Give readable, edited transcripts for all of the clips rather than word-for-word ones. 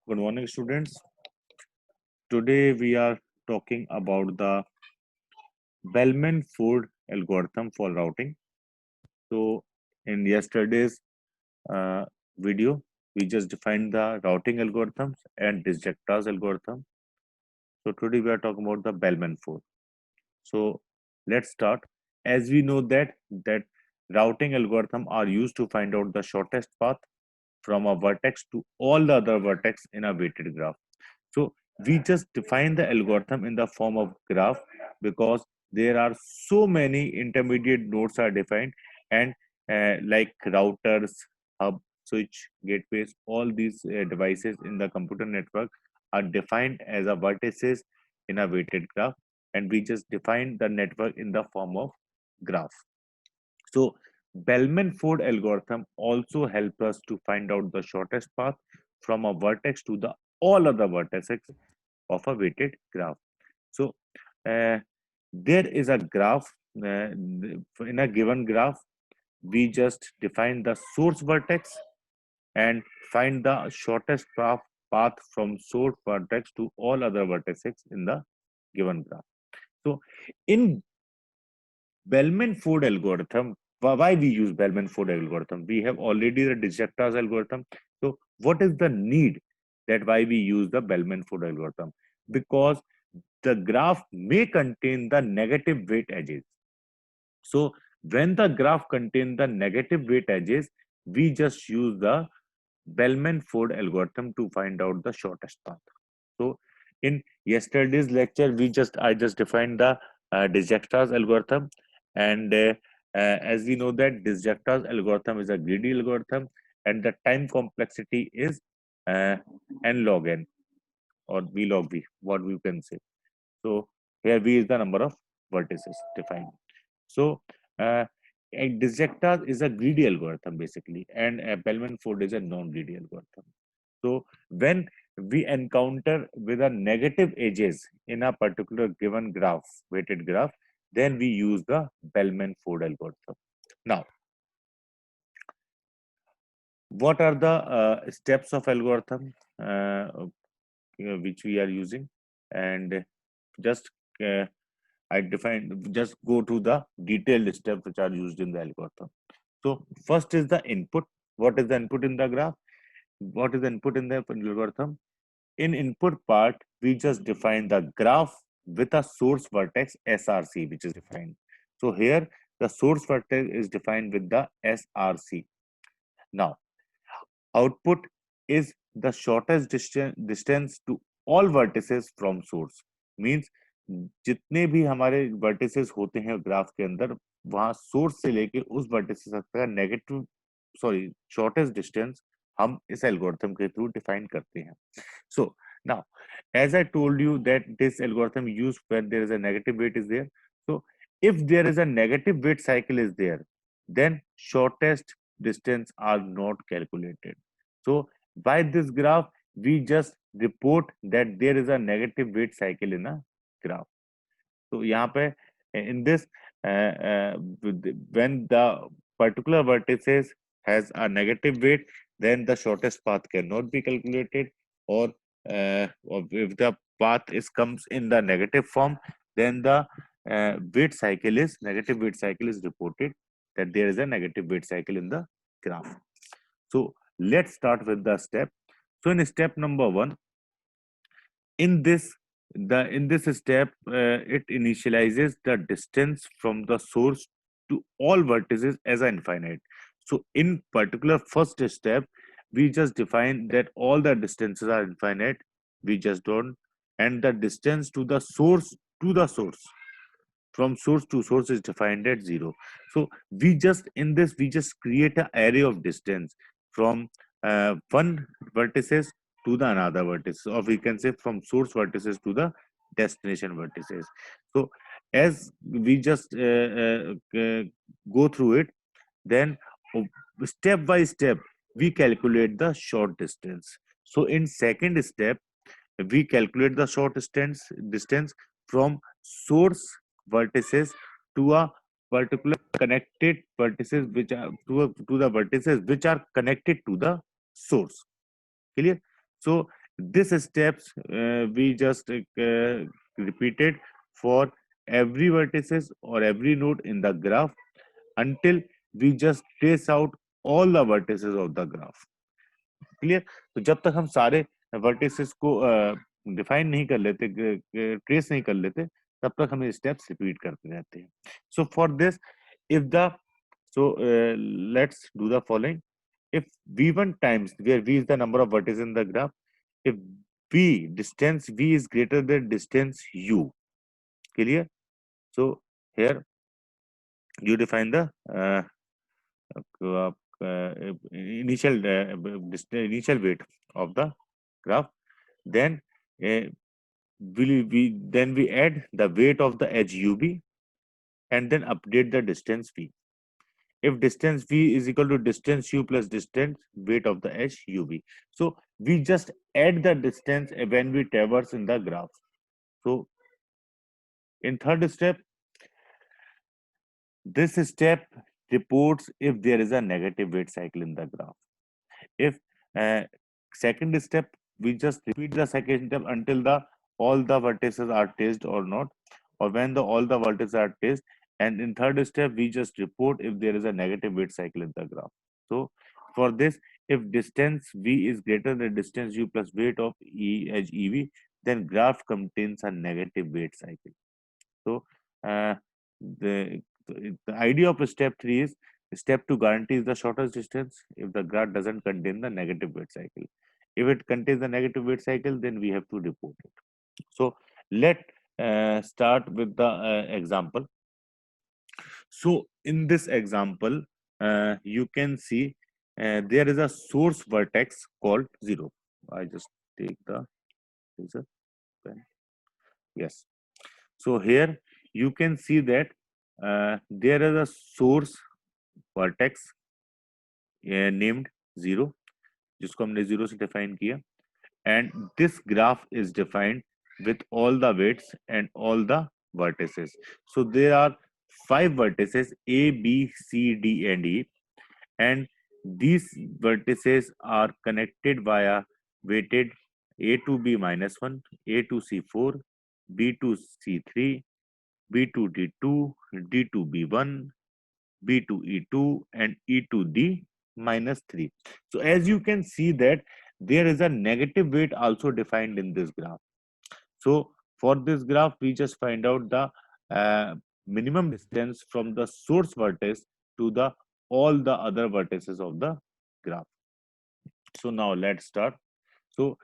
Good morning, students. Today we are talking about the Bellman-Ford algorithm for routing. So, in yesterday's uh, video, we just defined the routing algorithms and Disjecta's algorithm. So, today we are talking about the Bellman-Ford. So, let's start. As we know that routing algorithm are used to find out the shortest path from a vertex to all the other vertex in a weighted graph. So we just define the algorithm in the form of graph because there are so many intermediate nodes are defined, and like routers, hub, switch, gateways, all these devices in the computer network are defined as a vertices in a weighted graph, and we just define the network in the form of graph. So Bellman-Ford algorithm also help us to find out the shortest path from a vertex to the all other vertices of a weighted graph. So uh, there is a graph. In a given graph, we just define the source vertex and find the shortest path from source vertex to all other vertices in the given graph. So in Bellman-Ford algorithm, why we use Bellman-Ford algorithm? We have already the Disjecta's algorithm. So what is the need that why we use the Bellman-Ford algorithm? Because the graph may contain the negative weight edges. So when the graph contains the negative weight edges, we just use the Bellman-Ford algorithm to find out the shortest path. So in yesterday's lecture, I just defined the Disjecta's algorithm, and as we know that Disjecta's algorithm is a greedy algorithm, and the time complexity is uh, n log n or v log v, what we can say. So here v is the number of vertices defined. So a Disjecta is a greedy algorithm basically, and a Bellman-Ford is a non-greedy algorithm. So when we encounter with a negative edges in a particular given graph, weighted graph, then we use the Bellman-Ford algorithm. Now, what are the steps of algorithm which we are using? And just uh, I define, just go to the detailed steps which are used in the algorithm. So first is the input. What is the input in the graph? What is the input in the algorithm? In input part, we just define the graph with a source vertex SRC, which is defined. So here the source vertex is defined with the SRC. Now output is the shortest distance to all vertices from source. Means जितने भी हमारे vertices होते हैं graph के अंदर, वहां source से लेके उस vertices तक का नेगेटिव शॉर्टेस्ट डिस्टेंस हम इस एल्गोरिथम के थ्रू डिफाइन करते हैं. So now, as I told you that this algorithm used when there is a negative weight is there. So if there is a negative weight cycle is there, then shortest distance are not calculated. So by this graph, we just report that there is a negative weight cycle in a graph. So यहाँ पे in this when the particular vertices has a negative weight, then the shortest path cannot be calculated, or if the path is comes in the negative form, then the negative weight cycle is reported, that there is a negative weight cycle in the graph. So let's start with the step. So in step number 1, in this step, it initializes the distance from the source to all vertices as an infinite. So in particular first step, we just define that all the distances are infinite. We just don't, and the distance to the source from source to source is defined at 0. So we just create an array of distance from one vertices to the another vertices, or we can say from source vertices to the destination vertices. So as we just go through it, then step by step we calculate the short distance. So in second step, we calculate the short distance from source vertices to a particular connected vertices which are to the vertices which are connected to the source. Clear? So This steps we just repeated for every vertices or every node in the graph until we just trace out all the vertices of the graph. Clear? तो जब तक हम सारे vertices को define नहीं कर लेते, trace नहीं कर लेते, तब तक हम स्टेप्स रिपीट करते रहते हैं. So for this, if the so let's do the following. If v1 times, where v is the number of vertices in the graph, if distance v is greater than distance u, clear? So here you define the initial weight of the graph. Then we add the weight of the edge ub and then update the distance v. If distance v is equal to distance u plus distance weight of the edge ub, so we just add the distance when we traverse in the graph. So in third step, this step reports if there is a negative weight cycle in the graph. If second step, we just repeat the second step until the all the vertices are traced or not, or when the all the vertices are traced. And in third step, we just report if there is a negative weight cycle in the graph. So for this, if distance v is greater than distance u plus weight of edge ev, then graph contains a negative weight cycle. So uh, the idea of step 3 is, step 2 guarantees the shortest distance if the graph doesn't contain the negative weight cycle. If it contains the negative weight cycle, then we have to report it. So let start with the example. So in this example, you can see there is a source vertex called 0. I just take the eraser pen. Yes. So here you can see that there is a source vertex named 0, जिसको हमने 0 से define किया, and this graph is defined with all the weights and all the vertices. So there are 5 vertices A, B, C, D, and E, and these vertices are connected via weighted A to B minus 1, A to C4, B to C3, B to D2, D to B1, B to E2, and E to D minus 3. So as you can see that there is a negative weight also defined in this graph. So for this graph, we just find out the minimum distance from the source vertex to the all the other vertices of the graph. So now let's start. So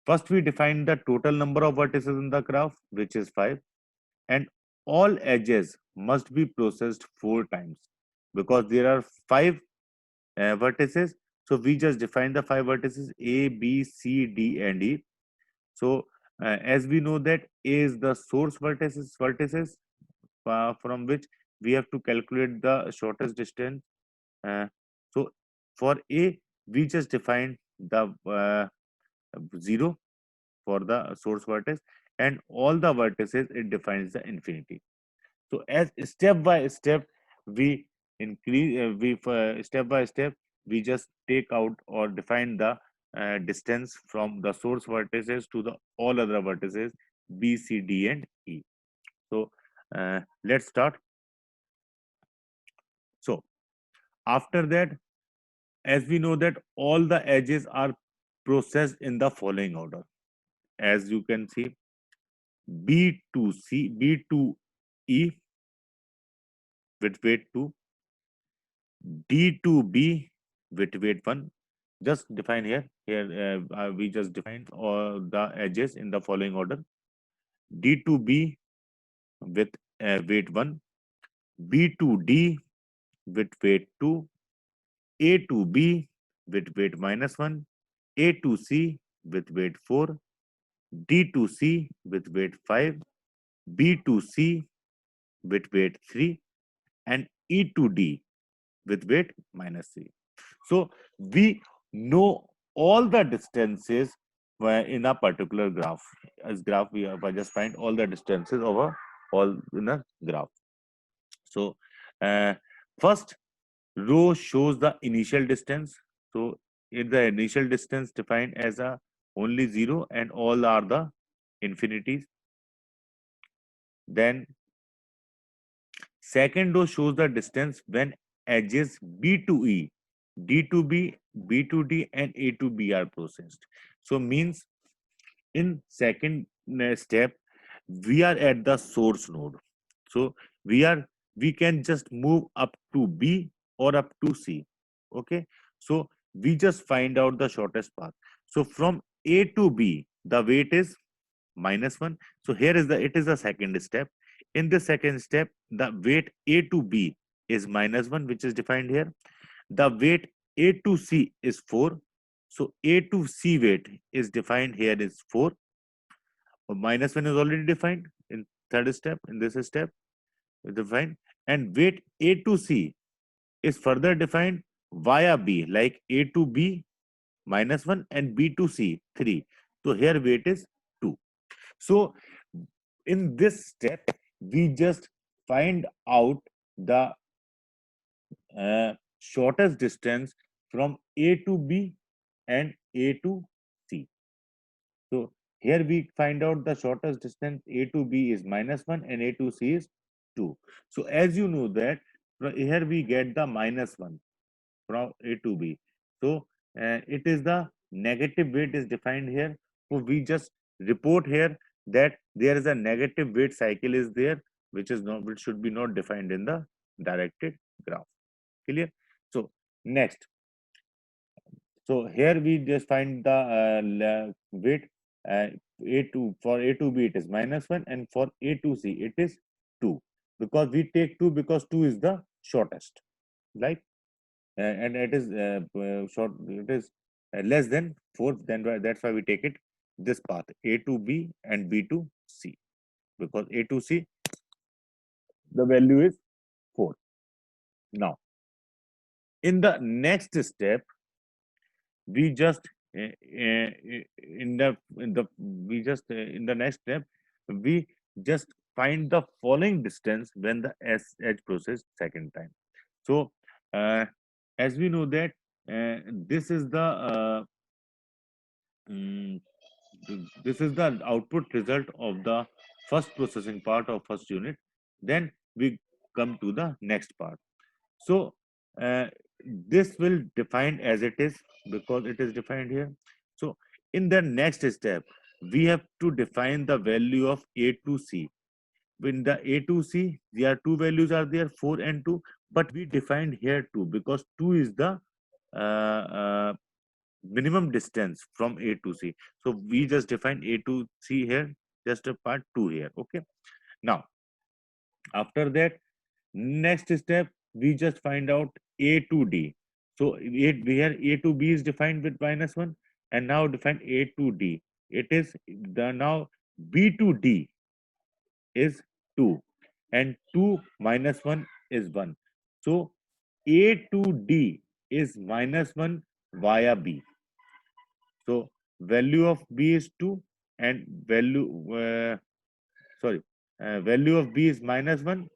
first we define the total number of vertices in the graph, which is 5, and all edges must be processed 4 times because there are 5 vertices. So we just define the 5 vertices A, B, C, D, and E. So as we know that A is the source vertices from which we have to calculate the shortest distance. So for A, we just define the 0 for the source vertex, and all the vertices it defines the infinity. So as step by step we increase, step by step we just take out or define the distance from the source vertices to the all other vertices B, C, D, and E. So let's start. So after that, as we know that all the edges are processed in the following order. As you can see, B to C, B to E with weight 2, D to B with weight 1. Just define here. Here we just defined all the edges in the following order: D to B with weight 1, B to D with weight 2, A to B with weight minus 1, A to C with weight 4, D to C with weight 5, B to C with weight 3, and E to D with weight minus 3. So we know all the distances in a particular graph. As graph, we just find all the distances over all in a graph. So first row shows the initial distance. So in the initial distance defined as a only 0 and all are the infinities. Then second row shows the distance when edges B to E, D to B, B to D, and A to B are processed. So means in second step, we are at the source node. So we can just move up to B or up to C. Okay. So we just find out the shortest path. So from A to B, the weight is -1. So here is it is the second step. In the second step, the weight A to B is -1, which is defined here. The weight A to C is 4. So A to C weight is defined here is 4. -1 is already defined in third step. In this step, is defined. And weight A to C is further defined via B, like A to B -1 and B to C 3. So here weight is 2. So in this step, we just find out the shortest distance from A to B and A to C. So here we find out the shortest distance A to B is -1 and A to C is 2. So as you know that here we get the -1 from A to B. So it is the negative weight is defined here. So we just report here that there is a negative weight cycle is there, which should be not defined in the directed graph. Clear? So next, so here we just find the weight uh, for A to B it is -1 and for A to C it is 2, because we take 2 because 2 is the shortest, right? And it is short, it is less than 4, then that's why we take it this path A to B and B to C, because A to C the value is 4. Now in the next step we just in the we just in the next step we just find the following distance when the edge process second time. So uh, as we know that this is the mm, this is the output result of the first processing part of first unit. Then we come to the next part. So uh, this will define as it is, because it is defined here. So in the next step, we have to define the value of A to C. In the A to C, there are two values are there, 4 and 2, but we defined here 2 because 2 is the uh, uh, minimum distance from A to C. So we just define A to C here, just a part 2 here. Okay. Now, after that, next step, we just find out A to D. So here A to B is defined with -1, and now define A to D. It is the now B to D is 2 and 2 minus 1 is 1. So A to D is -1 via B. So value of B is 2 and value of B is -1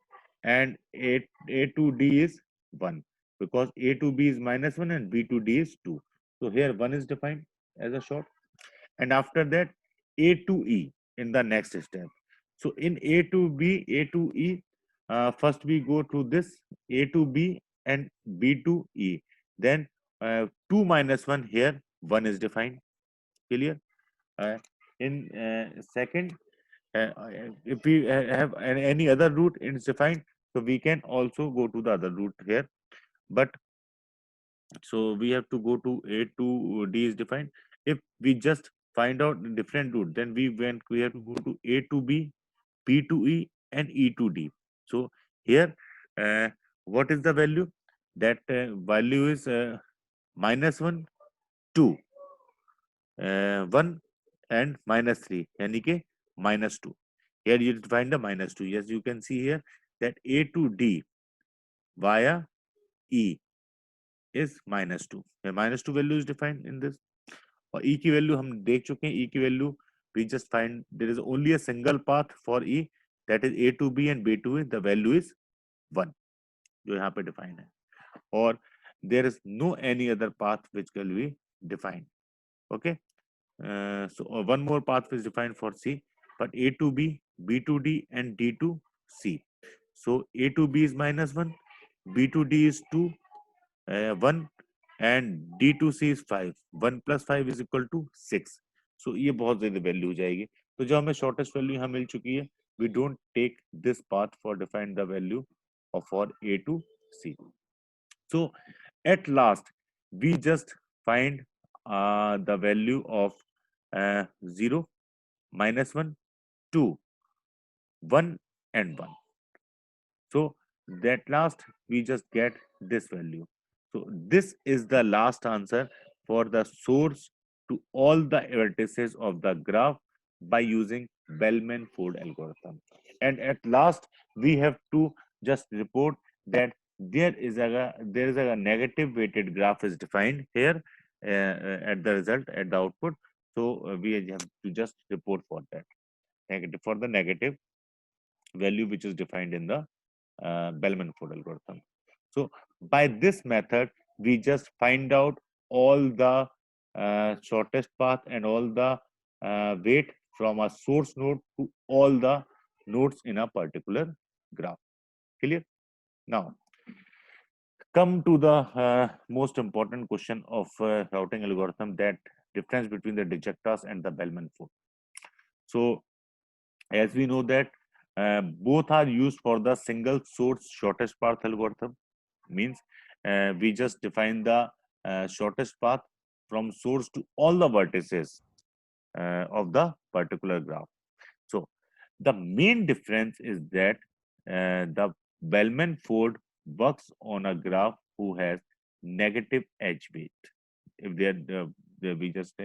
and A to D is 1, because A to B is -1 and B to D is 2. So here 1 is defined as a short. And after that A to E in the next step. So in A to B, A to E, first we go to this A to B and B to E. Then 2 minus 1 here 1 is defined. Clear? In second, if we have any other route it's defined, so we can also go to the other route here. But so we have to go to A to D is defined. If we just find out different route, then we have to go to A to B, P to E, and E to D. So here, what is the value? That value is -1, 2, 1 and -3, yani ke -2. Here you find the -2. Yes, you can see here that A to D via E is -2. The -2 value is defined in this. और E की value हम देख चुके हैं. E की value we just find there is only a single path for E, that is A to B and B to E. The value is 1, जो यहाँ पे define है. Or there is no any other path which will be defined. Okay. one more path is defined for C, but A to B, B to D, and D to C. So A to B is -1, B to D is 2, 1, and D to C is 5. 1 plus 5 is equal to 6. So ये बहुत ज्यादा value हो जाएगी. तो जो हमें shortest value यहाँ मिल चुकी है, we don't take this path for define the value of for A to C. So at last we just find the value of 0, -1, 2, 1, and 1. So that last we just get this value. So this is the last answer for the source to all the vertices of the graph by using Bellman-Ford algorithm. And at last we have to just report that there is a negative weighted graph is defined here at the result at the output. So we have to just report for that negative for the negative value which is defined in the Bellman-Ford algorithm. So by this method, we just find out all the shortest path and all the weight from a source node to all the nodes in a particular graph. Clear? Now, come to the most important question of routing algorithm, that difference between the Dijkstra's and the Bellman-Ford. So, as we know that both are used for the single source shortest path algorithm. Means we just define the shortest path from source to all the vertices of the particular graph. So the main difference is that the Bellman-Ford works on a graph who has negative edge weight. If we just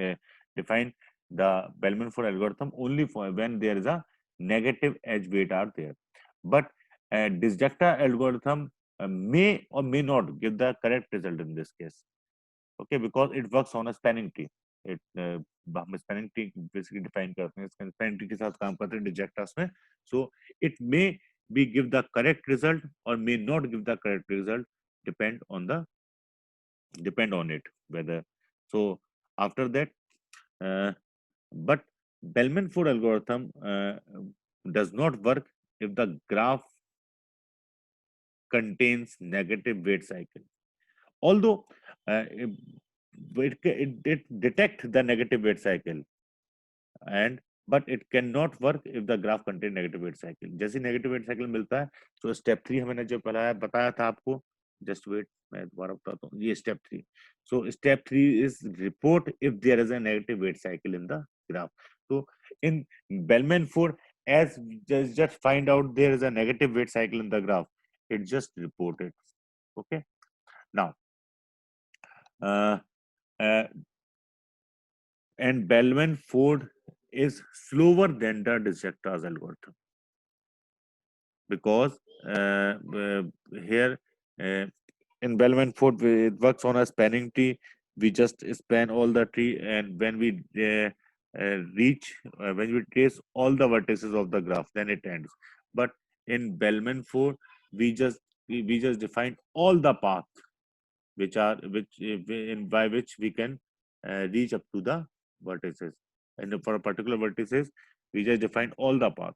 define the Bellman-Ford algorithm only for when there is a negative edge weight are there. But disjunct algorithm may or may not give the correct result in this case. Okay, because it works on a spanning tree. It हम spanning tree basically define करते हैं, spanning tree के साथ काम करते हैं डिजेक्टास में. So it may be give the correct result or may not give the correct result, depend on it whether. So after that, but Bellman-Ford algorithm does not work if the graph contains negative weight cycle. Although it detect the negative weight cycle, and but it cannot work if the graph contain negative weight cycle. जैसे negative weight cycle मिलता है, so step 3 हमने जो बताया था आपको, just wait, मैं दोबारा बताता हूँ, ये step 3. So step 3 is report if there is a negative weight cycle in the graph. So in Bellman-Ford, as just find out there is a negative weight cycle in the graph, it just report it. Okay. Now, and Bellman-Ford is slower than the Dijkstra's algorithm because here in Bellman-Ford it works on a spanning tree. We just span all the tree, and when we when we trace all the vertices of the graph, then it ends. But in Bellman-Ford, we just define all the paths by which we can reach up to the vertices, and for a particular vertices we just define all the path.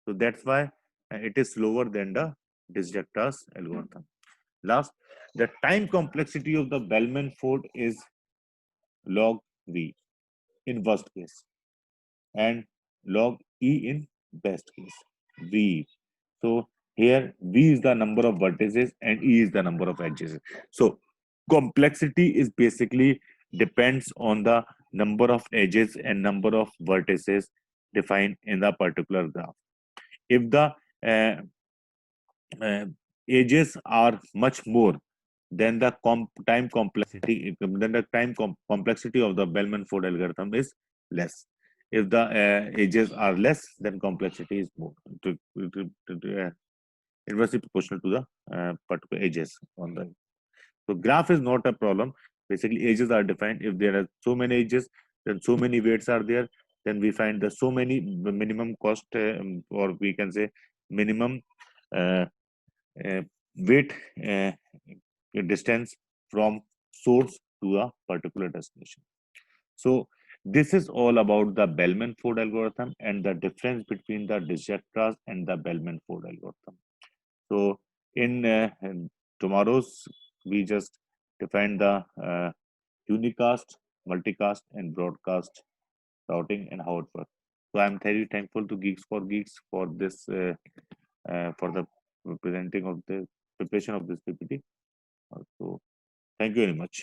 So that's why it is slower than the Dijkstra's algorithm. Last, the time complexity of the Bellman-Ford is log v in worst case and log e in best case. V. So here v is the number of vertices and e is the number of edges. So complexity is basically depends on the number of edges and number of vertices defined in the particular graph. If the uh, edges are much more, then the time complexity complexity of the Bellman-Ford algorithm is less. If the edges are less, then complexity is more. Inversely proportional to the particular edges on the. So graph is not a problem. Basically, edges are defined. If there are so many edges, then so many weights are there. Then we find the so many minimum cost, or we can say minimum uh, weight distance from source to a particular destination. So This is all about the Bellman-Ford algorithm and the difference between the Dijkstra's and the Bellman-Ford algorithm. So in tomorrow's, we just define the unicast, multicast, and broadcast routing and how it works. So I'm very thankful to Geeks for Geeks for this for the presenting of the preparation of this PPT. So thank you very much.